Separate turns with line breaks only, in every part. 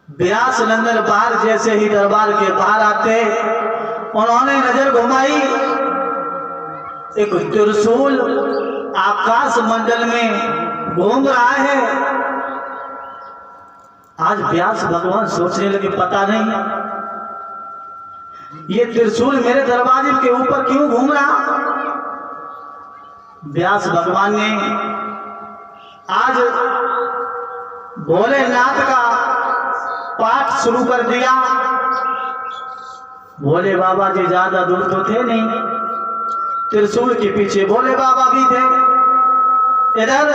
व्यास नंदन बाहर जैसे ही दरबार के बाहर आते उन्होंने नजर घुमाई, एक त्रिशूल आकाश मंडल में घूम रहा है। आज व्यास भगवान सोचने लगे पता नहीं ये त्रिशूल मेरे दरवाजे के ऊपर क्यों घूम रहा। व्यास भगवान ने आज भोलेनाथ का पाठ शुरू कर दिया। भोले बाबा जी ज्यादा दूर तो थे नहीं, त्रिशूल के पीछे भोले बाबा भी थे। इधर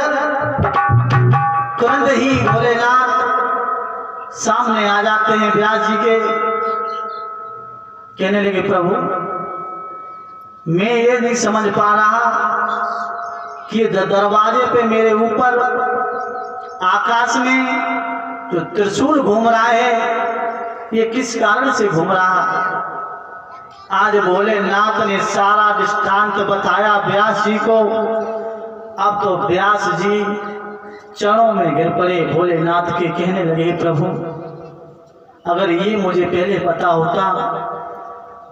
तुरंत ही भोलेनाथ सामने आ जाते हैं व्यास जी के। कहने लगे प्रभु मैं ये नहीं समझ पा रहा कि दरवाजे पे मेरे ऊपर आकाश में जो त्रिशूल घूम रहा है ये किस कारण से घूम रहा। आज भोलेनाथ ने सारा दृष्टांत बताया व्यास जी को। अब तो व्यास जी चरणों में गिर पड़े भोलेनाथ के, कहने लगे प्रभु अगर ये मुझे पहले पता होता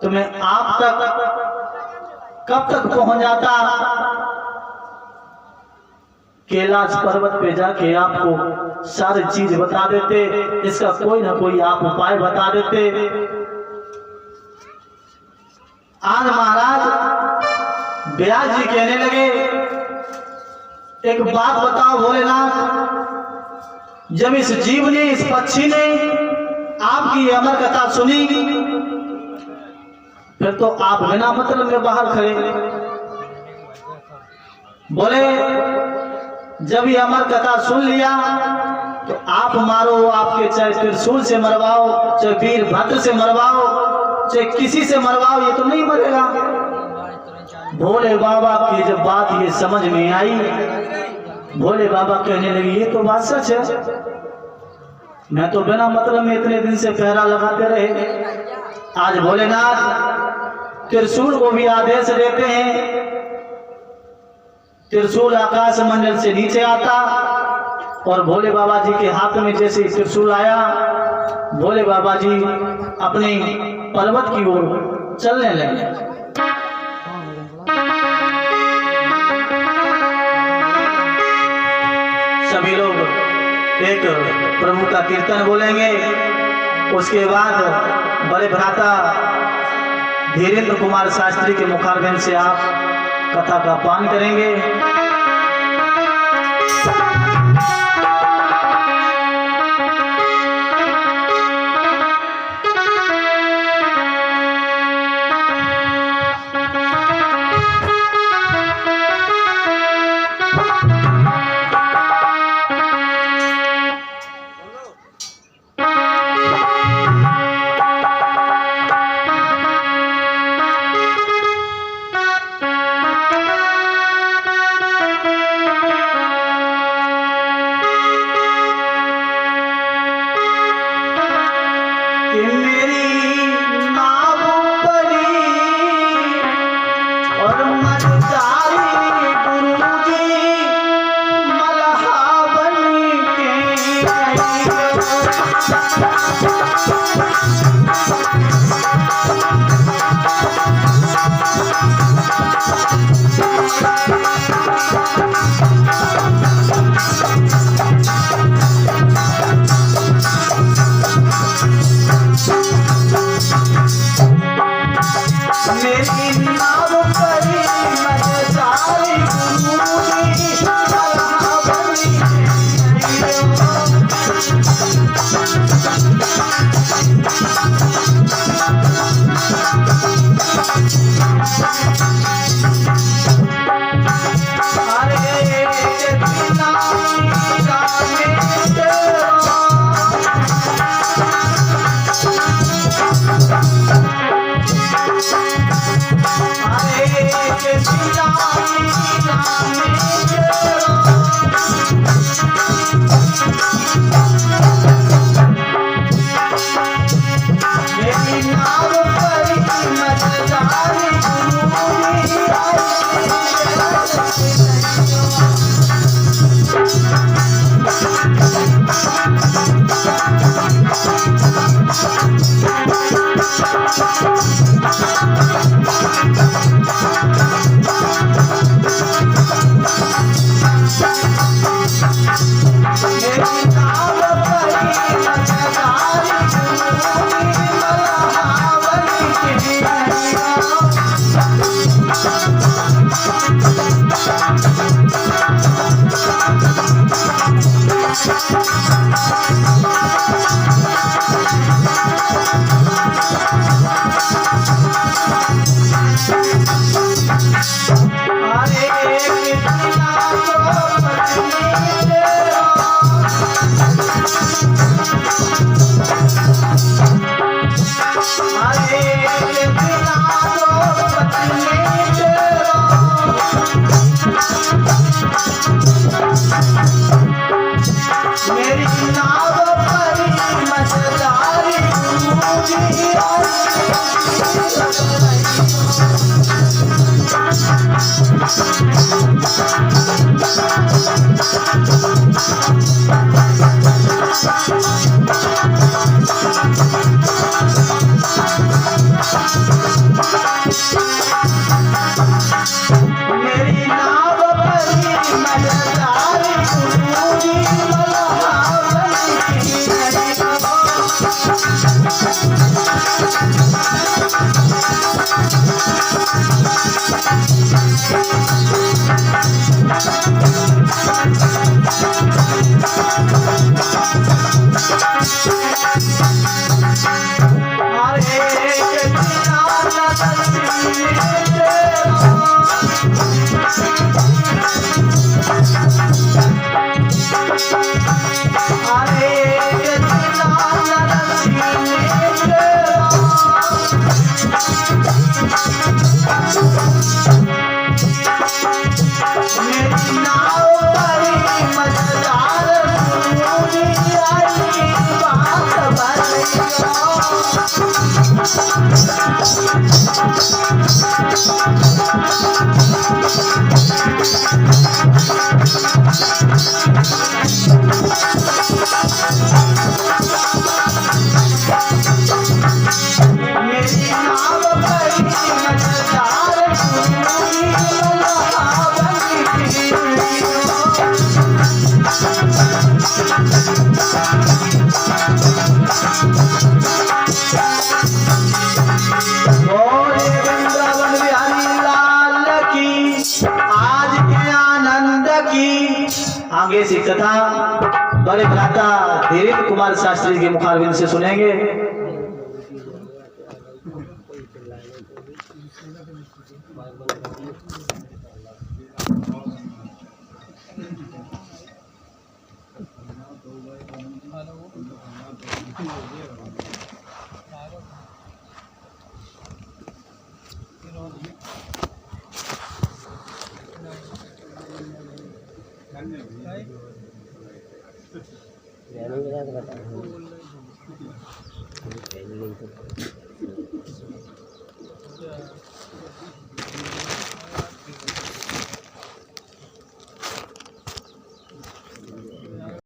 तो मैं आप तक कब तक पहुंच जाता। कैलाश पर्वत पे जाके आपको सारी चीज बता देते, इसका कोई ना कोई आप उपाय बता देते। आज महाराज व्यास जी कहने लगे एक बात बताओ भोलेनाथ, जब इस जीव ने इस पक्षी ने आपकी अमर कथा सुनी फिर तो आप बिना मतलब में बाहर खड़े। बोले जब ये अमर कथा सुन लिया तो आप मारो, आपके चाहे त्रिशूल से मरवाओ, चाहे वीरभद्र से मरवाओ, चाहे किसी से मरवाओ, ये तो नहीं मरेगा। भोले बाबा की जब बात ये समझ में आई, भोले बाबा कहने लगे ये तो बात सच है, मैं तो बिना मतलब में इतने दिन से पहरा लगाते रहे। आज भोलेनाथ त्रिशूल को भी आदेश देते हैं, त्रिशूल आकाश मंडल से नीचे आता और भोले बाबा जी के हाथ में जैसे त्रिशूल आया, भोले बाबा जी अपने पर्वत की ओर चलने लगे। सभी लोग एक प्रभु का कीर्तन बोलेंगे। उसके बाद बड़े भ्राता धीरेन्द्र कुमार शास्त्री के मुखारबिंद से आप कथा का पान करेंगे। की आगे से कथा बड़े भ्राता धीरेन्द्र कुमार शास्त्री के मुखारबिंद से सुनेंगे।